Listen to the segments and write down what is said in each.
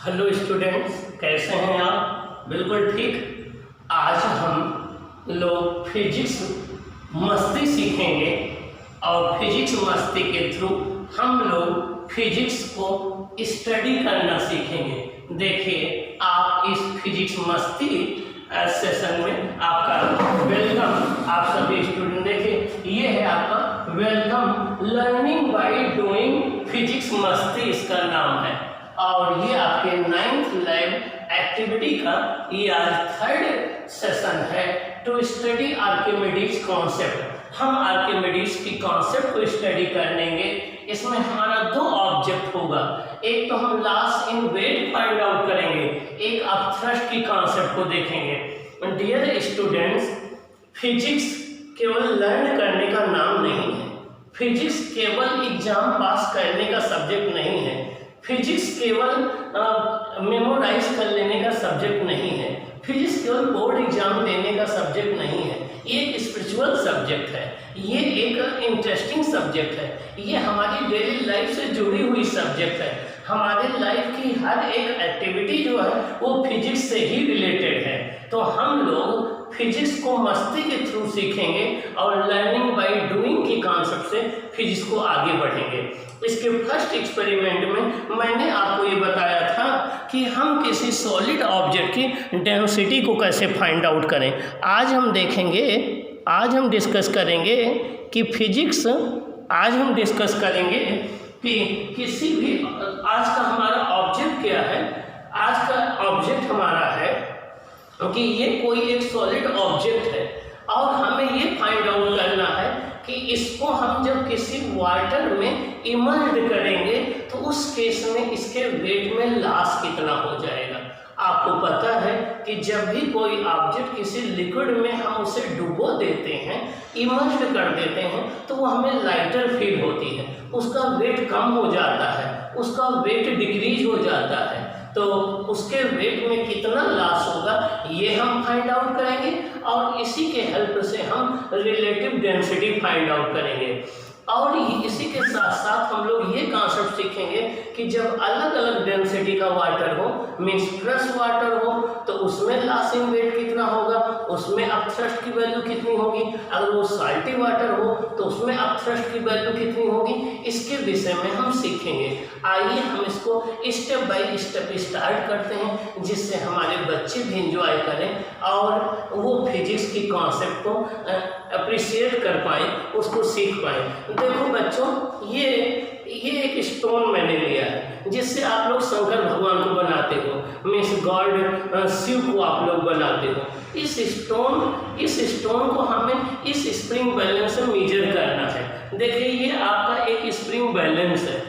Hello students, कैसे हैं आप? बिल्कुल ठीक। आज हम लोग फिजिक्स मस्ती सीखेंगे और फिजिक्स मस्ती के थ्रू हम लोग फिजिक्स को स्टडी करना सीखेंगे। देखिए, आप इस फिजिक्स मस्ती सेशन में आपका वेलकम। आप सभी स्टूडेंट देखिए, ये है आपका welcome learning by doing physics मस्ती, इसका नाम है। और ये आपके 9th लैब एक्टिविटी का ये आज 3rd सेशन है टू स्टडी आर्किमिडीज कॉन्सेप्ट। हम आर्किमिडीज की कॉन्सेप्ट को स्टडी करेंगे। इसमें हमारा 2 ऑब्जेक्ट होगा, एक तो हम loss in weight find out करेंगे, एक आप थ्रस्ट की कॉन्सेप्ट को देखेंगे। डियर स्टूडेंट्स, फिजिक्स केवल लर्न करने का नाम नहीं है। फिजिक्स केवल एग्जाम पास करने का सब्जेक्ट नहीं है। फिजिक्स केवल मेमोराइज कर लेने का सब्जेक्ट नहीं है। फिजिक्स केवल बोर्ड एग्जाम देने का सब्जेक्ट नहीं है। ये एक स्पिरिचुअल सब्जेक्ट है, ये एक इंटरेस्टिंग सब्जेक्ट है, ये हमारी डेली लाइफ से जुड़ी हुई सब्जेक्ट है। हमारे लाइफ की हर एक एक्टिविटी जो है वो फिजिक्स से ही रिलेटेड है। तो हम लोग फिजिक्स को मस्ती के थ्रू सीखेंगे और लर्निंग बाय डूइंग की कॉन्सेप्ट से फिजिक्स को आगे बढ़ेंगे। इसके फर्स्ट एक्सपेरिमेंट में मैंने आपको ये बताया था कि हम किसी सॉलिड ऑब्जेक्ट की डेंसिटी को कैसे फाइंड आउट करें। आज हम देखेंगे, आज हम डिस्कस करेंगे कि फिजिक्स, आज हम डिस्कस करेंगे कि किसी भी, आज का हमारा ऑब्जेक्ट क्या है। आज का ऑब्जेक्ट हमारा है कि ये कोई एक सॉलिड ऑब्जेक्ट है और हमें ये फाइंड आउट करना है कि इसको हम जब किसी वाटर में इमर्ज करेंगे तो उस केस में इसके वेट में लॉस कितना हो जाएगा। आपको पता है कि जब भी कोई ऑब्जेक्ट किसी लिक्विड में हम उसे डुबो देते हैं, इमर्ज कर देते हैं, तो वो हमें लाइटर फील होती है, उसका वेट कम हो जाता है, उसका वेट डिक्रीज हो जाता है। तो उसके वेट में कितना लॉस होगा ये हम फाइंड आउट करेंगे और इसी के हेल्प से हम रिलेटिव डेंसिटी फाइंड आउट करेंगे। और इसी के साथ साथ हम लोग ये कॉन्सेप्ट सीखेंगे कि जब अलग अलग डेंसिटी का वाटर हो, मीन्स फ्रेश वाटर हो, तो उसमें लॉस इन वेट कितना होगा, उसमें अब थ्रस्ट की वैल्यू कितनी होगी। अगर वो साल्टी वाटर हो तो उसमें अब थ्रस्ट की वैल्यू कितनी होगी, इसके विषय में हम सीखेंगे। आइए हम इसको स्टेप बाय स्टेप स्टार्ट करते हैं, जिससे हमारे बच्चे भी इंजॉय करें और वो फिजिक्स की कॉन्सेप्ट को अप्रिशिएट कर पाए, उसको सीख पाए। देखो बच्चों, ये एक स्टोन मैंने लिया है जिससे आप लोग शंकर भगवान को बनाते हो, मीन्स गॉड शिव को आप लोग बनाते हो। इस स्टोन को हमें इस स्प्रिंग बैलेंस से मेजर करना है। देखिए, ये आपका एक स्प्रिंग बैलेंस है,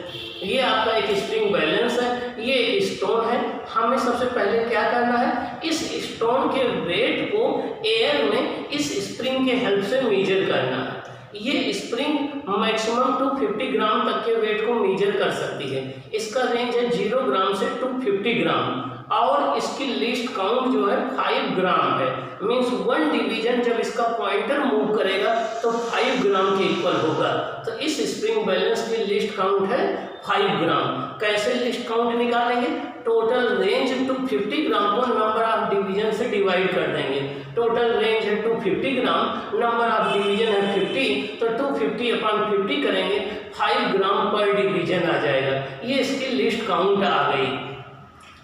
ये आपका एक स्प्रिंग बैलेंस है, ये एक स्टोन है। हमें सबसे पहले क्या करना है, इस स्टोन के वेट को एयर में इस स्प्रिंग के हेल्प से मेजर करना है। ये स्प्रिंग मैक्सिमम 250 ग्राम तक के वेट को मेजर कर सकती है। इसका रेंज है 0 ग्राम से 250 ग्राम और इसकी लीस्ट काउंट जो है 5 ग्राम है। मीन्स 1 डिवीजन जब इसका पॉइंटर मूव करेगा तो 5 ग्राम के इक्वल होगा। तो इस स्प्रिंग बैलेंस की लिस्ट काउंट है 5 ग्राम। कैसे लिस्ट काउंट निकालेंगे, टोटल रेंज 250 ग्राम को नंबर ऑफ डिवीजन से डिवाइड कर देंगे। टोटल रेंज है 250 ग्राम, नंबर ऑफ डिवीजन है 50, तो 250/50 करेंगे, 5 ग्राम पर डिवीजन आ जाएगा। ये इसकी लिस्ट काउंट आ गई।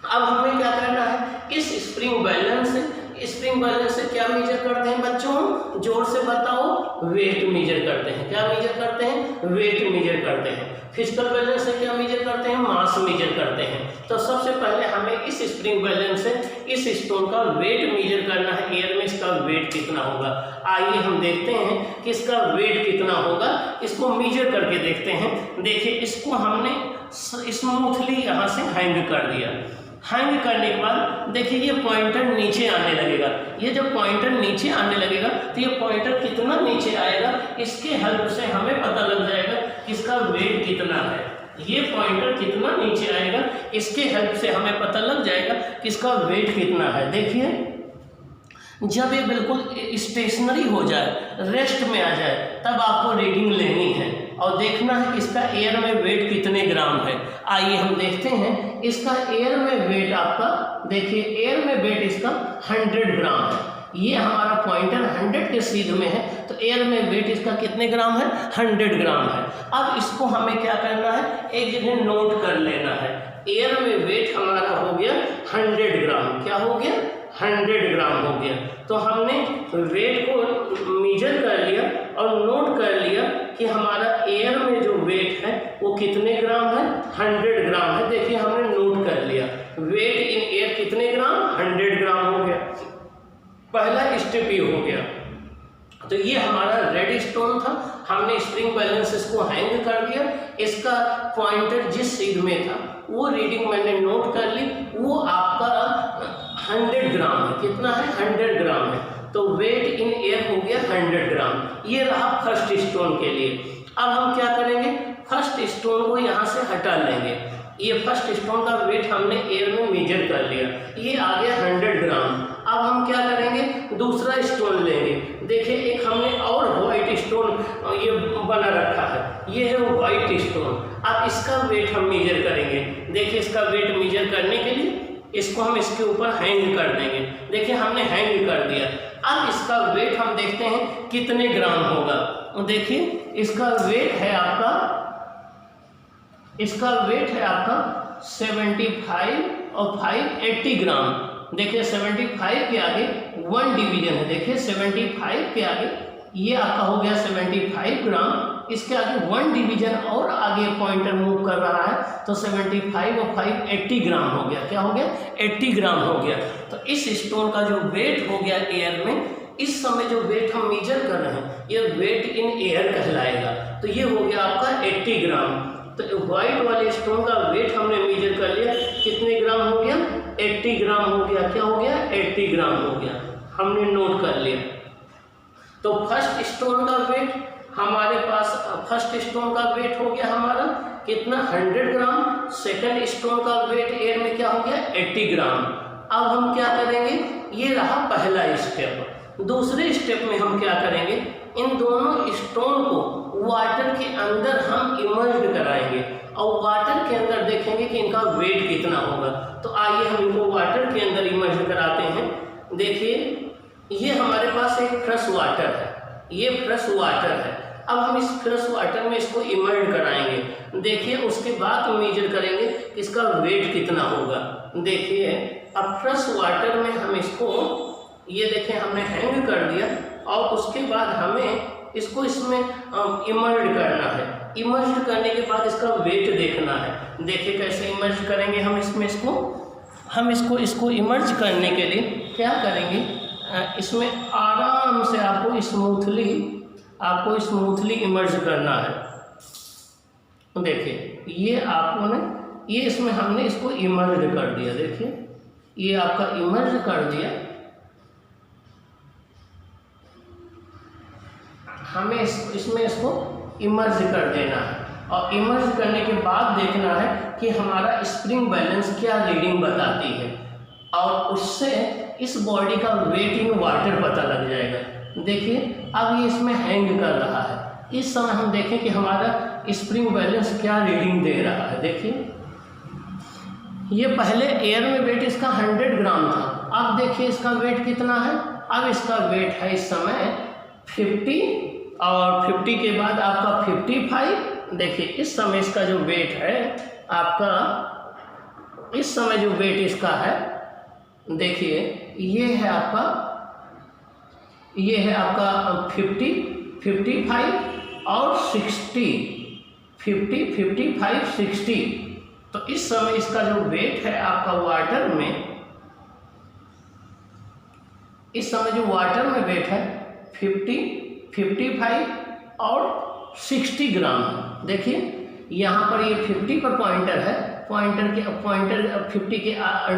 अब हमें क्या करना है, इस स्प्रिंग बैलेंस से क्या मेजर करते हैं बच्चों, जोर से बताओ, वेट मेजर करते हैं। क्या मेजर करते हैं, वेट मेजर करते हैं। फिजिकल बैलेंस से क्या मेजर करते हैं, मास मेजर करते हैं। तो सबसे पहले हमें इस स्प्रिंग बैलेंस से इस स्टोन का वेट मेजर करना है, एयर में इसका वेट कितना होगा। आइए हम देखते हैं कि इसका वेट कितना होगा, इसको मेजर करके देखते हैं। देखिए, इसको हमने स्मूथली यहाँ से हैंग कर दिया। हैंग करने के बाद देखिए ये पॉइंटर नीचे आने लगेगा। ये जब पॉइंटर नीचे आने लगेगा तो ये पॉइंटर कितना नीचे आएगा, इसके हेल्प से हमें पता लग जाएगा कि इसका वेट कितना है। ये पॉइंटर कितना नीचे आएगा, इसके हेल्प से हमें पता लग जाएगा कि इसका वेट कितना है। देखिए, जब ये बिल्कुल स्टेशनरी हो जाए, रेस्ट में आ जाए, तब आपको रीडिंग लेनी है। और और देखना है कि इसका एयर में वेट कितने ग्राम है। आइए हम देखते हैं इसका एयर में वेट आपका, देखिए एयर में वेट इसका 100 ग्राम है। ये हमारा पॉइंटर 100 के सीध में है, तो एयर में वेट इसका कितने ग्राम है, 100 ग्राम है। अब इसको हमें क्या करना है, एक जगह नोट कर लेना है। एयर में वेट हमारा हो गया 100 ग्राम, क्या हो गया, 100 ग्राम हो गया। तो हमने वेट को मेजर कर लिया और नोट कर लिया कि हमारा एयर में जो वेट है वो कितने ग्राम है, 100 ग्राम है। देखिए हमने नोट कर लिया, वेट इन एयर कितने ग्राम, 100 ग्राम हो गया। पहला स्टेप ये हो गया। तो ये हमारा रेड स्टोन था, हमने स्प्रिंग बैलेंस इसको हैंग कर दिया। इसका पॉइंटर जिस सीध में था वो रीडिंग मैंने नोट कर ली, वो आपका 100 ग्राम है। कितना है, 100 ग्राम है। तो वेट इन एयर हो गया 100 ग्राम। ये रहा फर्स्ट स्टोन के लिए। अब हम क्या करेंगे, फर्स्ट स्टोन को यहाँ से हटा लेंगे। ये फर्स्ट स्टोन का वेट हमने एयर में मेजर कर लिया, ये आ गया 100 ग्राम। अब हम क्या करेंगे, दूसरा स्टोन लेंगे। देखिए एक हमने और व्हाइट स्टोन ये बना रखा है, ये है व्हाइट स्टोन। अब इसका वेट हम मेजर करेंगे। देखिए इसका वेट मेजर करने के लिए इसको हम इसके ऊपर हैंग कर देंगे। देखिए हमने हैंग कर दिया। अब इसका वेट हम देखते हैं कितने ग्राम होगा। देखिए इसका वेट है आपका, इसका वेट है आपका 75 और 5 80 ग्राम। देखिए 75 के आगे 1 डिवीजन है। देखिए 75 के आगे ये आपका हो गया 75 ग्राम, इसके आगे 1 डिवीजन और आगे पॉइंटर मूव कर रहा है, तो 75 और 5 80 ग्राम हो गया। क्या हो गया, 80 ग्राम हो गया। तो इस स्टोन का जो वेट हो गया एयर में, इस समय जो वेट हम मेजर कर रहे हैं ये वेट इन एयर कहलाएगा। तो ये हो गया आपका 80 ग्राम। तो व्हाइट वाले स्टोन का वेट हमने मेजर कर लिया, कितने ग्राम हो गया, 80 ग्राम हो गया। क्या हो गया, 80 ग्राम हो गया, हमने नोट कर लिया। तो फर्स्ट स्टोन का वेट हमारे पास, फर्स्ट स्टोन का वेट हो गया हमारा कितना, 100 ग्राम। सेकंड स्टोन का वेट एयर में क्या हो गया, 80 ग्राम। अब हम क्या करेंगे, ये रहा पहला स्टेप। दूसरे स्टेप में हम क्या करेंगे, इन दोनों स्टोन को वाटर के अंदर हम इमर्ज कराएंगे और वाटर के अंदर देखेंगे कि इनका वेट कितना होगा। तो आइए हम इनको वाटर के अंदर इमर्ज कराते हैं। देखिए ये हमारे पास एक फ्रेश वाटर है, ये फ्रेश वाटर है। अब हम इस फ्रेश वाटर में इसको इमर्ज कराएंगे। देखिए उसके बाद मेजर करेंगे कि इसका वेट कितना होगा। देखिए अब फ्रेश वाटर में हम इसको, ये देखिए हमने हैंग कर दिया और उसके बाद हमें इसको इसमें इमर्ज करना है। इमर्ज करने के बाद इसका वेट देखना है। देखिए कैसे इमर्ज करेंगे हम इसमें, इसको इमर्ज करने के लिए क्या करेंगे, इसमें आराम से आपको स्मूथली इमर्ज करना है। देखिए ये आपको ने, ये इसमें हमने इसको इमर्ज कर दिया। देखिए ये आपका इमर्ज कर दिया। हमें इसमें इसको इमर्ज कर देना है और इमर्ज करने के बाद देखना है कि हमारा स्प्रिंग बैलेंस क्या रीडिंग बताती है, और उससे इस बॉडी का वेट इन वाटर पता लग जाएगा। देखिए अब ये इसमें हैंग कर रहा है, इस समय हम देखें कि हमारा स्प्रिंग बैलेंस क्या रीडिंग दे रहा है। देखिए ये पहले एयर में वेट इसका 100 ग्राम था, अब देखिए इसका वेट कितना है। अब इसका वेट है इस समय 50 और 50 के बाद आपका 55। देखिए इस समय इसका जो वेट है आपका, इस समय जो वेट इसका है, देखिए ये है आपका 50, 55 और 60, 50, 55, 60। तो इस समय इसका जो वेट है आपका वाटर में, इस समय जो वाटर में वेट है 50, 55 और 60 ग्राम है। देखिए यहाँ पर ये 50 पर पॉइंटर है, पॉइंटर 50 के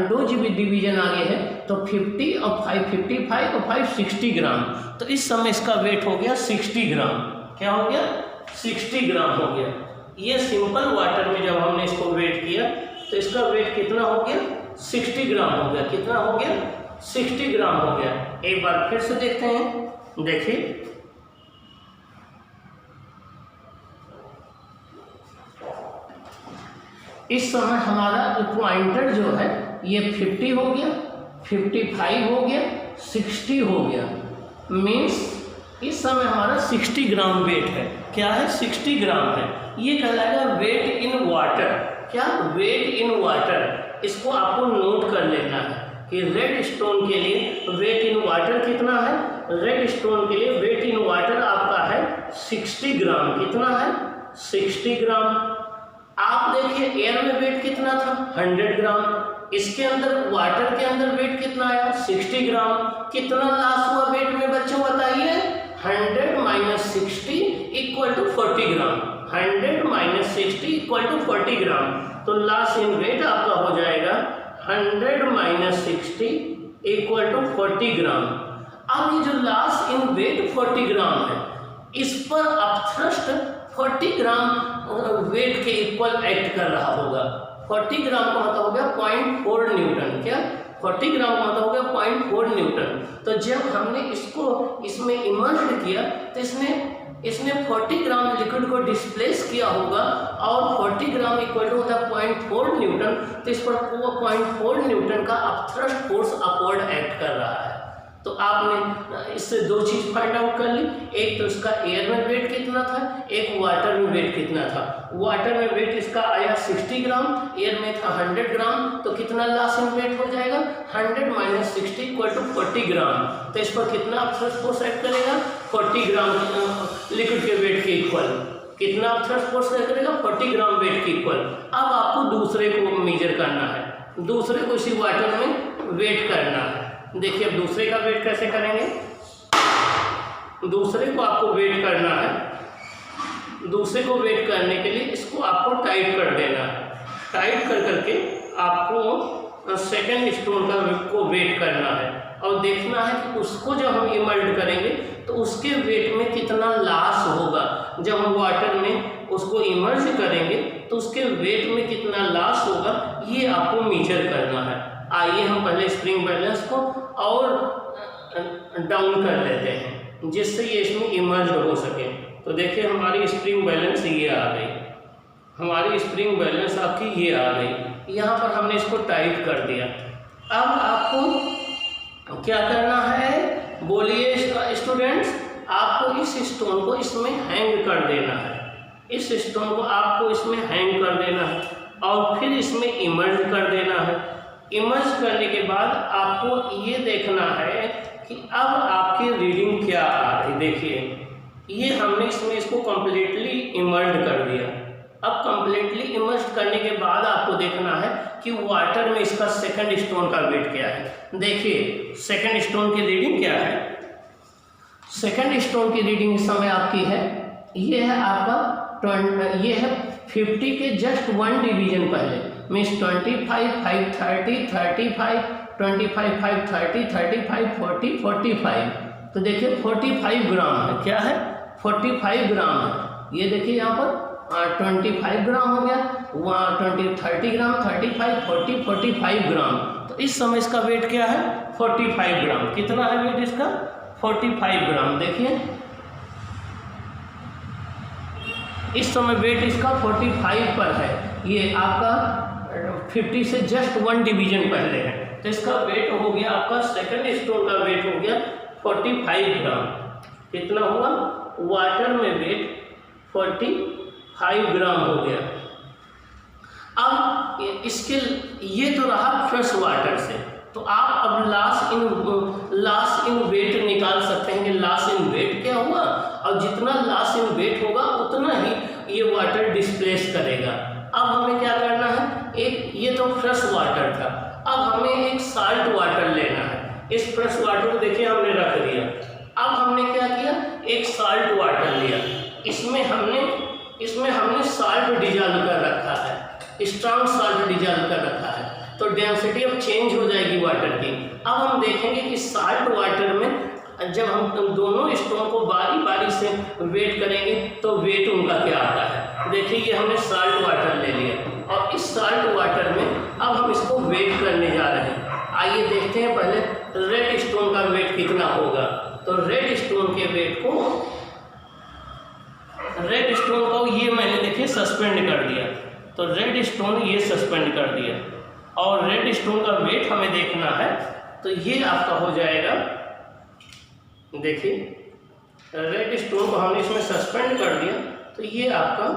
2 डिवीजन आगे है, तो 50 और 5 55 और 5 60 ग्राम। तो इस समय इसका वेट हो गया 60 ग्राम। क्या हो गया, 60 ग्राम हो गया। ये सिंपल वाटर में जब हमने इसको वेट किया तो इसका वेट कितना हो गया, 60 ग्राम हो गया। कितना हो गया, 60 ग्राम हो गया। एक बार फिर से देखते हैं। देखिए इस समय हमारा पॉइंटर जो है ये 50 हो गया, 55 हो गया, 60 हो गया। मीन्स इस समय हमारा 60 ग्राम वेट है। क्या है? 60 ग्राम है। ये कहलाएगा वेट इन वाटर। क्या? Weight in water. इसको आपको नोट कर लेना है कि रेड स्टोन के लिए वेट इन वाटर कितना है। रेड स्टोन के लिए वेट इन वाटर आपका है 60 ग्राम। कितना है? 60 ग्राम। आप देखिए एयर में वेट कितना था? 100 ग्राम। इसके अंदर वाटर के अंदर वेट कितना आया? 60 ग्राम। कितना लॉस हुआ वेट में बच्चों बताइए? 100 minus 60 equal to 40 gram. 100 minus 60 equal to 40 gram. तो लॉस इन वेट आपका हो जाएगा 100 माइनस 60 इक्वल टू 40 ग्राम। अब ये जो लॉस इन वेट 40 ग्राम है, इस पर अपथ्रस्ट 40 ग्राम वेट के इक्वल एक्ट कर रहा होगा। 40 ग्राम का मतलब हो गया 0.4 न्यूटन। क्या? 40 ग्राम का मतलब हो गया 0.4 न्यूटन। तो जब हमने इसको इसमें इमर्ज किया तो इसने 40 ग्राम लिक्विड को डिस्प्लेस किया होगा और 40 ग्राम इक्वल टू होता है 0.4 न्यूटन। तो इस पर 0.4 न्यूटन का अपथ्रस्ट फोर्स अपवर्ड एक्ट कर रहा है। तो आपने इससे दो चीज फाइंड आउट कर ली। एक तो इसका एयर में वेट कितना था, एक वाटर में वेट कितना था। वाटर में वेट इसका आया 60 ग्राम, एयर में था 100 ग्राम। तो कितना लॉस इन वेट हो जाएगा? 100 माइनस 60 इक्वल टू 40 ग्राम। तो इस पर कितना अपथ्रस्ट फोर्स एक्ट करेगा? 40 ग्राम लिक्विड के वेट के इक्वल। कितना अपथ्रस्ट फोर्स एक्ट करेगा? 40 ग्राम वेट के इक्वल। अब आपको दूसरे को मेजर करना है, दूसरे को इसी वाटर में वेट करना है। देखिए अब दूसरे का वेट कैसे करेंगे। दूसरे को आपको वेट करना है। दूसरे को वेट करने के लिए इसको आपको टाइट कर देना है। टाइट कर करके आपको सेकंड स्टोन को वेट करना है और देखना है कि उसको जब हम इमर्ज करेंगे तो उसके वेट में कितना लॉस होगा। जब हम वाटर में उसको इमर्ज करेंगे तो उसके वेट में कितना लॉस होगा, ये आपको मेजर करना है। आइए हम पहले स्प्रिंग बैलेंस को और डाउन कर लेते हैं जिससे ये इसमें इमर्ज हो सके। तो देखिए हमारी स्प्रिंग बैलेंस ये आ गई, हमारी स्प्रिंग बैलेंस आपकी ये आ गई। यहाँ पर हमने इसको टाइट कर दिया। अब आपको क्या करना है बोलिए स्टूडेंट्स? आपको इस स्टोन को इसमें हैंग कर देना है। इस स्टोन को आपको इसमें हैंग कर देना है और फिर इसमें इमर्ज कर देना है। इमर्ज करने के बाद आपको ये देखना है कि अब आपकी रीडिंग क्या आ रही। देखिए ये हमने इसको कम्प्लीटली इमर्ज कर दिया। अब कम्प्लीटली इमर्ज करने के बाद आपको देखना है कि वाटर में इसका सेकंड स्टोन का वेट क्या है। देखिए सेकंड स्टोन की रीडिंग क्या है। सेकंड स्टोन की रीडिंग इस समय आपकी है, ये है आपका ये है 50 के जस्ट 1 डिवीजन पहले। मीन्स 25, 5, 30, 35, 25, 5, 30, 35, 40, 45। तो देखिए 45 ग्राम है। क्या है? 45 ग्राम है। ये देखिए यहाँ पर 25 ग्राम हो गया, वहाँ 30 ग्राम, 35, 40, 45 ग्राम। तो इस समय इसका वेट क्या है? 45 ग्राम। कितना है वेट इसका? 45 ग्राम। देखिए इस समय वेट इसका 45 पर है। ये आपका 50 से जस्ट 1 डिवीजन पहले है। तो इसका वेट हो गया आपका सेकंड स्टोन का वेट हो गया 45 ग्राम। कितना हुआ? वाटर में वेट 45 ग्राम हो गया। अब इसके ये तो रहा फ्रेश वाटर से। तो आप अब लॉस इन वेट निकाल सकते हैं कि लॉस इन वेट क्या हुआ, और जितना लॉस इन वेट होगा उतना ही ये वाटर डिस्प्लेस करेगा। अब हमें क्या करना है, एक ये तो फ्रेश वाटर था, अब हमें एक साल्ट वाटर लेना है। इस फ्रेश वाटर को देखिए हमने रख दिया। अब हमने क्या किया, एक साल्ट वाटर लिया, इसमें हमने साल्ट डिजॉल्व कर रखा है, स्ट्रॉन्ग साल्ट डिजॉल्व कर रखा है, तो डेंसिटी अब चेंज हो जाएगी वाटर की। अब हम देखेंगे कि साल्ट वाटर में जब हम दोनों स्टोन को बारी बारी से वेट करेंगे तो वेट उनका क्या आता है। देखिए ये हमने साल्ट वाटर ले लिया और इस साल्ट वाटर में अब हम इसको वेट करने जा रहे हैं। आइए देखते हैं पहले रेड स्टोन का वेट कितना होगा। तो रेड स्टोन के वेट को ये मैंने देखिए सस्पेंड कर दिया। तो रेड स्टोन ये सस्पेंड कर दिया, और रेड स्टोन का वेट हमें देखना है, तो ये आपका हो जाएगा, देखिए रेड स्टोन को हमने इसमें सस्पेंड कर दिया, तो ये आपका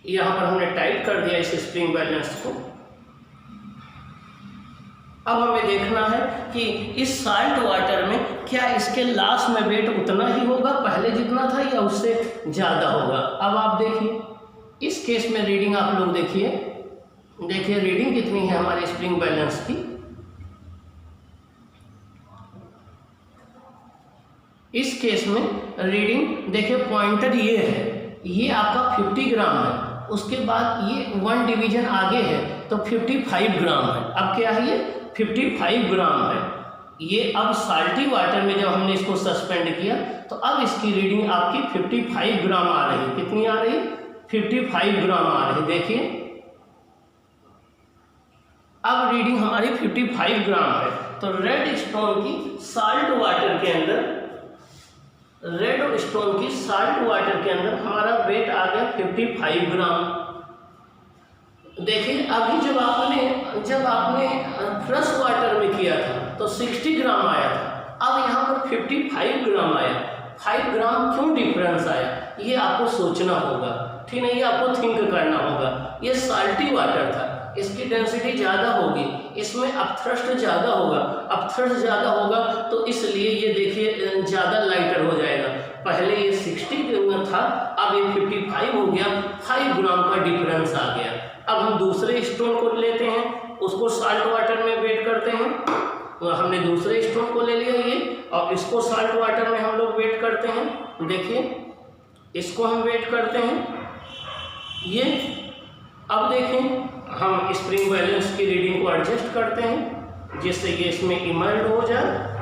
यहाँ पर हमने टाइट कर दिया इस स्प्रिंग बैलेंस को। अब हमें देखना है कि इस साल्ट वाटर में क्या इसके लास्ट में वेट उतना ही होगा पहले जितना था या उससे ज़्यादा होगा। अब आप देखिए इस केस में रीडिंग आप लोग देखिए रीडिंग कितनी है हमारे स्प्रिंग बैलेंस की। इस केस में रीडिंग देखिए पॉइंटर ये है, ये आपका 50 ग्राम है, उसके बाद ये 1 डिवीजन आगे है तो 55 ग्राम है। अब क्या है ये 55 ग्राम है। ये अब साल्टी वाटर में जब हमने इसको सस्पेंड किया तो अब इसकी रीडिंग आपकी 55 ग्राम आ रही है। कितनी आ रही? 55 ग्राम आ रही है। देखिए अब रीडिंग हमारी 55 ग्राम है। तो रेड स्टोन की साल्ट वाटर के अंदर हमारा वेट आ गया 55 ग्राम। देखिए अभी जब आपने फ्रेश वाटर में किया था तो 60 ग्राम आया था, अब यहाँ पर 55 ग्राम आया। 5 ग्राम क्यों डिफरेंस आया ये आपको सोचना होगा, ठीक है, ये आपको थिंक करना होगा। ये साल्टी वाटर था, इसकी डेंसिटी ज़्यादा होगी, इसमें अपथ्रस्ट ज़्यादा होगा, अपथ्रस्ट ज़्यादा होगा तो इसलिए ये देखिए ज़्यादा लाइटर हो जाएगा। पहले ये 60 था, अब ये 55 हो गया, 5 ग्राम का डिफरेंस आ गया। अब हम दूसरे स्टोन को लेते हैं, उसको साल्ट वाटर में वेट करते हैं। तो हमने दूसरे स्टोन को ले लिया ये, और इसको साल्ट वाटर में हम लोग वेट करते हैं। देखिए इसको हम वेट करते हैं ये। अब देखें हम स्प्रिंग बैलेंस की रीडिंग को एडजस्ट करते हैं जिससे ये इसमें इमर्ज हो जाए।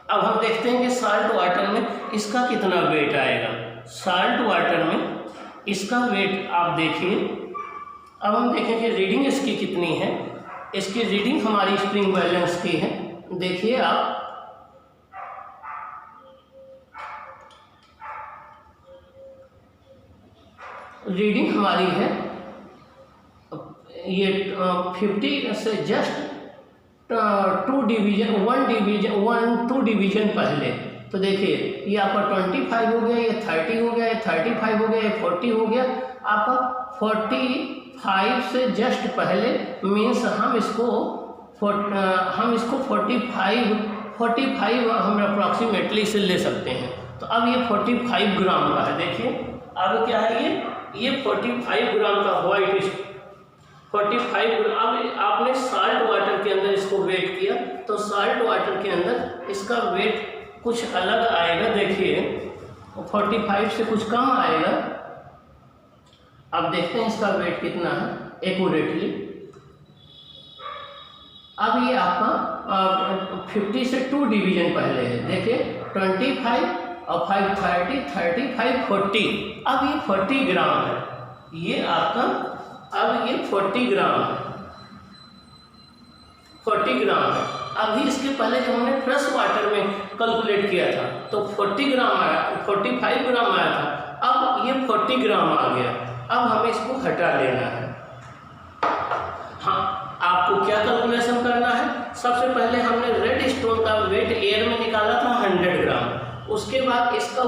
अब हम देखते हैं कि साल्ट वाटर में इसका कितना वेट आएगा। साल्ट वाटर में इसका वेट आप देखिए। अब हम देखें कि रीडिंग इसकी कितनी है। इसकी रीडिंग हमारी स्प्रिंग बैलेंस की है। देखिए आप रीडिंग हमारी है ये 50 से जस्ट 2 डिवीजन पहले। तो देखिए ये आपका 25 हो गया, ये 30 हो गया, ये 35 हो गया, ये 40 हो गया। आपका 45 से जस्ट पहले मीन्स हम इसको 45 हम अप्रॉक्सीमेटली से ले सकते हैं। तो अब ये 45 ग्राम का है। देखिए अब क्या है ये 45 ग्राम का व्हाइट 45 ग्राम। अब आपने साल्ट वाटर के अंदर इसको वेट किया तो साल्ट वाटर के अंदर इसका वेट कुछ अलग आएगा। देखिए 45 से कुछ कम आएगा। अब देखते हैं इसका वेट कितना है एक्यूरेटली। अब ये आपका 50 से 2 डिवीजन पहले है। देखिए 25 और 5 35 40। अब ये 40 ग्राम है। ये आपका अब ये 40 ग्राम है, 40 ग्राम है। अभी इसके पहले जब हमने फ्रेश वाटर में कैलकुलेट किया था तो 40 ग्राम आया, 45 ग्राम आया था। अब ये 40 ग्राम आ गया। अब हमें इसको हटा लेना है। हाँ, आपको क्या कैलकुलेशन करना है? सबसे पहले हमने रेड स्टोन का वेट एयर में निकाला था 100 ग्राम। उसके बाद इसका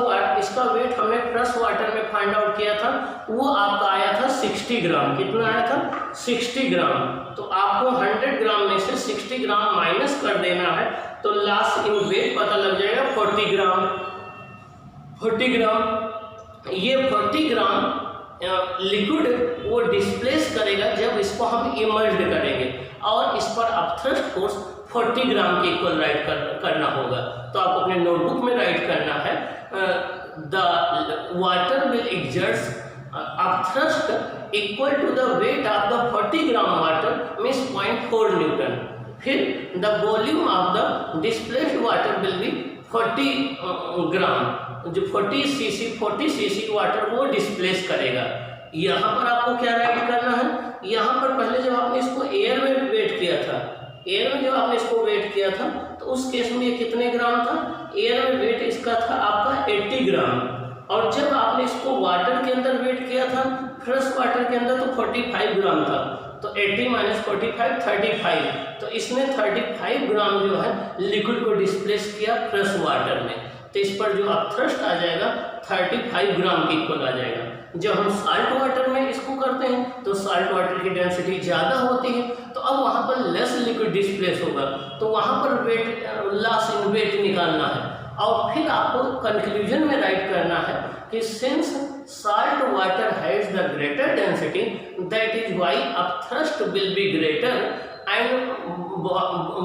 वेट हमने फ्रेश वाटर में फाइंड आउट किया था, वो आपका आया था 60 ग्राम। कितना आया था? 60 ग्राम। तो आपको 100 ग्राम में से 60 ग्राम माइनस कर देना है तो लास्ट इन वेट पता लग जाएगा 40 ग्राम। 40 ग्राम ये 40 ग्राम लिक्विड वो डिस्प्लेस करेगा जब इसको हम इमर्ज करेंगे, और इस पर अपथ्रस्ट फोर्स 40 ग्राम के इक्वल राइट करना होगा। तो आप अपने नोटबुक में राइट करना है the water will exert upthrust equal to the weight of the 40 gram water means 0.4 newton. फिर the volume of the displaced water will be 40 gram. जो 40 सीसी वाटर को डिस्प्लेस करेगा। यहाँ पर आपको क्या राइट करना है, यहाँ पर पहले जब आपने इसको एयर में वेट किया था, एयर में जब आपने इसको वेट किया था तो उस केस में ये कितने ग्राम था, एयर में वेट इसका था आपका 80 ग्राम। और जब आपने इसको वाटर के अंदर वेट किया था, फ्रेश वाटर के अंदर, तो 45 ग्राम था। तो 80 - 45 35, तो इसने 35 ग्राम जो है लिक्विड को डिस्प्लेस किया फ्रेश वाटर में। तो इस पर जो आप थ्रस्ट आ जाएगा 35 ग्राम के इक्वल आ जाएगा। जब हम साल्ट वाटर में इसको करते हैं तो साल्ट वाटर की डेंसिटी ज़्यादा होती है, तो अब वहाँ पर लेस लिक्विड डिस्प्लेस होगा, तो वहाँ पर वेट लॉस इन वेट निकालना है। और फिर आपको कंक्लूजन में राइट करना है कि since salt water has the greater density, that is why upthrust will be greater and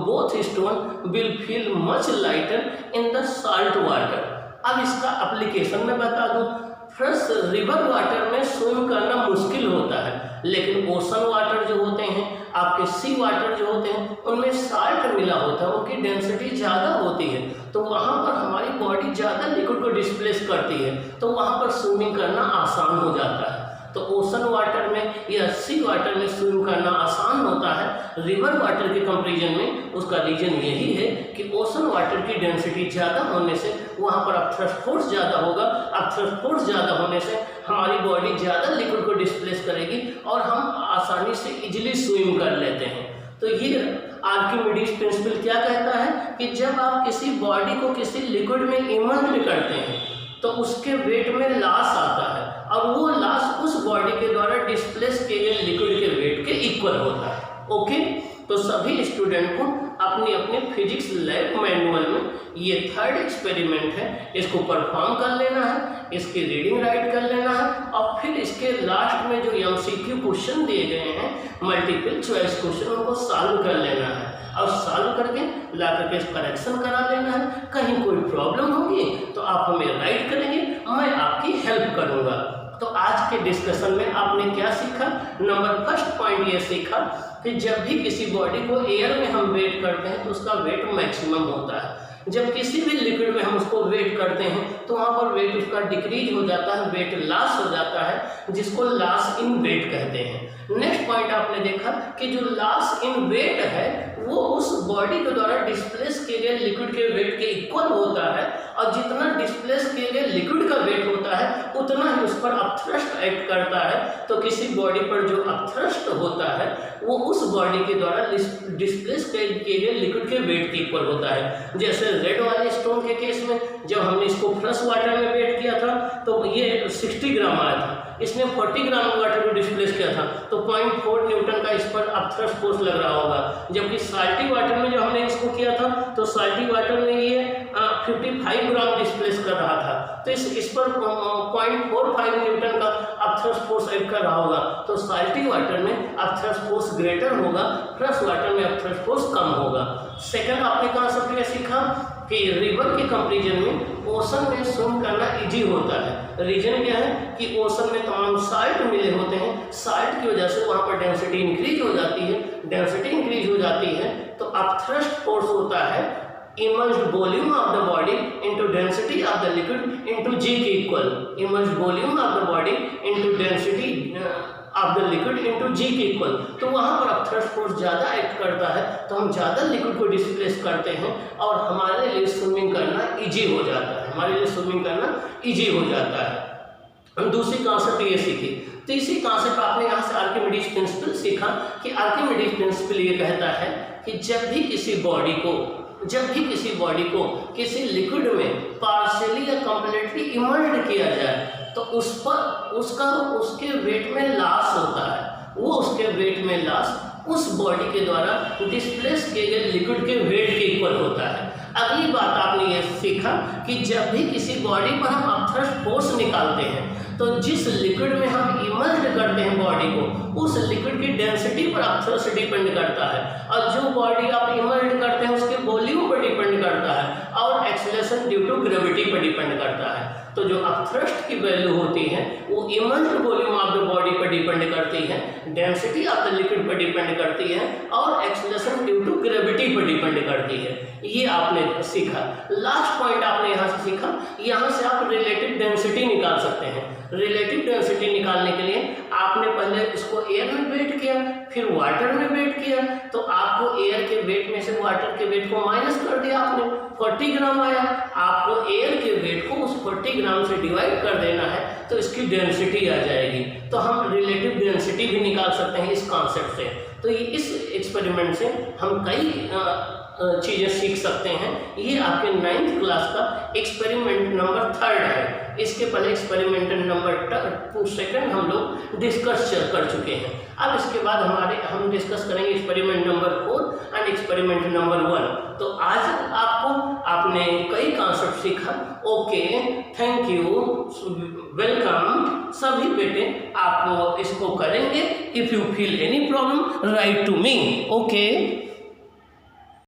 both stone will feel much lighter in the salt water। अब इसका एप्लीकेशन में बता दूं, फ्रेश रिवर वाटर में स्विम करना मुश्किल होता है, लेकिन ओशन वाटर जो होते हैं, आपके सी वाटर जो होते हैं, उनमें साल्ट मिला होता है, उनकी डेंसिटी ज़्यादा होती है, तो वहाँ पर हमारी बॉडी ज़्यादा लिक्विड को डिस्प्लेस करती है, तो वहाँ पर स्विमिंग करना आसान हो जाता है। तो ओशन वाटर में या सी वाटर में स्विम करना आसान होता है रिवर वाटर के कंपैरिजन में। उसका रीजन यही है कि ओशन वाटर की डेंसिटी ज़्यादा होने से वहाँ पर अपथ्रस्ट फोर्स ज़्यादा होगा, अपथ्रस्ट फोर्स ज़्यादा होने से हमारी बॉडी ज़्यादा लिक्विड को डिस्प्लेस करेगी और हम आसानी से इजीली स्विम कर लेते हैं। तो ये आर्किमिडीज प्रिंसिपल क्या कहता है कि जब आप किसी बॉडी को किसी लिक्विड में इमर्ज करते हैं तो उसके वेट में लॉस आता है, और वो लॉस उस बॉडी के द्वारा डिस्प्लेस किए गए लिक्विड के वेट के इक्वल होता है। ओके, तो सभी स्टूडेंट को अपनी अपनी फिजिक्स लैब मैनुअल में ये थर्ड एक्सपेरिमेंट है, इसको परफॉर्म कर लेना है, इसकी रीडिंग राइट कर लेना है, और फिर इसके लास्ट में जो एमसीक्यू क्वेश्चन दिए गए हैं मल्टीपल चॉइस क्वेश्चन, उनको सॉल्व कर लेना है, और सॉल्व करके ला करके करेक्शन करा लेना है। कहीं कोई प्रॉब्लम होगी तो आप हमें राइट करेंगे, मैं आपकी हेल्प करूँगा। तो आज के डिस्कशन में आपने क्या सीखा? नंबर फर्स्ट पॉइंट ये सीखा कि जब भी किसी बॉडी को एयर में हम वेट करते हैं तो उसका वेट मैक्सिमम होता है, जब किसी भी लिक्विड में हम उसको वेट करते हैं तो वहाँ पर वेट उसका डिक्रीज हो जाता है, वेट लॉस हो जाता है, जिसको लॉस इन वेट कहते हैं। नेक्स्ट पॉइंट आपने देखा कि जो लॉस इन वेट है वो उस बॉडी के द्वारा डिस्प्लेस किए गए लिक्विड के वेट के इक्वल होता है, और जितना डिस्प्लेस किए गए लिक्विड का वेट होता है उतना ही उस पर अपथ्रस्ट एक्ट करता है। तो किसी बॉडी पर जो अपथ्रस्ट होता है वो उस बॉडी के द्वारा डिस्प्लेस किए गए लिक्विड के वेट के इक्वल होता है। जैसे रेड वाले स्टोन के केस में जब हमने इसको फ्रेश वाटर में वेट किया था तो ये 60 ग्राम आया था, इसने 40 ग्राम वाटर को डिस्प्लेस किया था, तो 0.4 न्यूटन का इस पर अपथ्रस्ट फोर्स लग रहा होगा। जबकि साल्टी वाटर में जो हमने इसको किया था तो साल्टी वाटर में ये 55 ग्राम डिस्प्लेस कर रहा था, तो इस पर 0.45 न्यूटन का अपथ्रस्ट फोर्स एक्ट कर रहा होगा। तो साल्टी वाटर में अपथ्रस्ट फोर्स ग्रेटर होगा, फ्रेश वाटर में अपथ्रस्ट फोर्स कम होगा। सेकंड आपने कॉन्सेप्ट ये सीखा कि रिवर के कंपैरिजन में ओशन में स्विम करना इजी होता है। रीजन क्या है कि ओशन में तमाम साल्ट मिले होते हैं, साल्ट की वजह से वहाँ पर डेंसिटी इंक्रीज हो जाती है, डेंसिटी इंक्रीज हो जाती है तो अपथ्रस्ट फोर्स होता है immersed volume of the body into density of the liquid into G के equal, immersed volume of the body into density of the liquid into G के इक्वल। तो वहाँ पर अपथ्रस्ट फोर्स ज़्यादा एक्ट करता है तो हम ज़्यादा लिक्विड को डिस्प्लेस करते हैं और हमारे लिए स्विमिंग करना इजी हो जाता है, हमारे लिए स्विमिंग करना इजी हो जाता है। हम दूसरी कॉन्सेप्ट ये सीखी। तीसरी कॉन्सेप्ट आपने यहाँ से आर्किमिडीज प्रिंसिपल सीखा कि आर्किमिडीज प्रिंसिपल ये कहता है कि जब भी किसी बॉडी को किसी लिक्विड में पार्शियली या कंप्लीटली इमर्ज्ड किया जाए तो उसके वेट में लॉस होता है, वो उसके वेट में लॉस उस बॉडी के द्वारा डिस्प्लेस किए गए लिक्विड के वेट के इक्वल होता है। अगली बात आपने ये सीखा कि जब भी किसी बॉडी पर हम अपथ्रस्ट फोर्स निकालते हैं तो जिस लिक्विड में हम इमर्ज्ड करते हैं बॉडी को, उस लिक्विड की डेंसिटी पर अपथ्रस्ट डिपेंड करता है, और जो बॉडी आप इमर्ज्ड करते हैं उसके वॉल्यूम पर डिपेंड करता है, और एक्सेलरेशन ड्यू टू ग्रेविटी पर डिपेंड करता है। तो जो अपथ्रस्ट की वैल्यू होती है वो emerged volume of the body पर पर डिपेंड करती है, डेंसिटी ऑफ द लिक्विड पर डिपेंड करती है और एक्सेलरेशन ड्यू टू ग्रेविटी पर डिपेंड करती है। ये आपने सीखा। लास्ट पॉइंट आपने यहाँ से सीखा, यहाँ से आप रिलेटिव डेंसिटी निकाल सकते हैं। रिलेटिव डेंसिटी निकालने के लिए आपने पहले इसको एयर में वेट किया, फिर वाटर में वेट किया, तो आपको एयर के वेट में से वाटर के वेट को माइनस कर दिया आपने, 40 ग्राम आया। आपको एयर के वेट को उस 40 ग्राम से डिवाइड कर देना है तो इसकी डेंसिटी आ जाएगी। तो हम रिलेटिव डेंसिटी भी निकाल सकते हैं इस कॉन्सेप्ट से। तो ये इस एक्सपेरिमेंट से हम कई चीज़ें सीख सकते हैं। ये आपके 9th क्लास का एक्सपेरिमेंट नंबर 3 है। इसके पहले एक्सपेरिमेंट नंबर 2 हम लोग डिस्कस कर चुके हैं। अब इसके बाद हम डिस्कस करेंगे experiment number 4 and experiment number 1। तो आज आपने कई कॉन्सेप्ट सीखा। Okay, thank you, welcome. सभी बेटे आप इसको करेंगे। If you feel any problem write to me. Okay.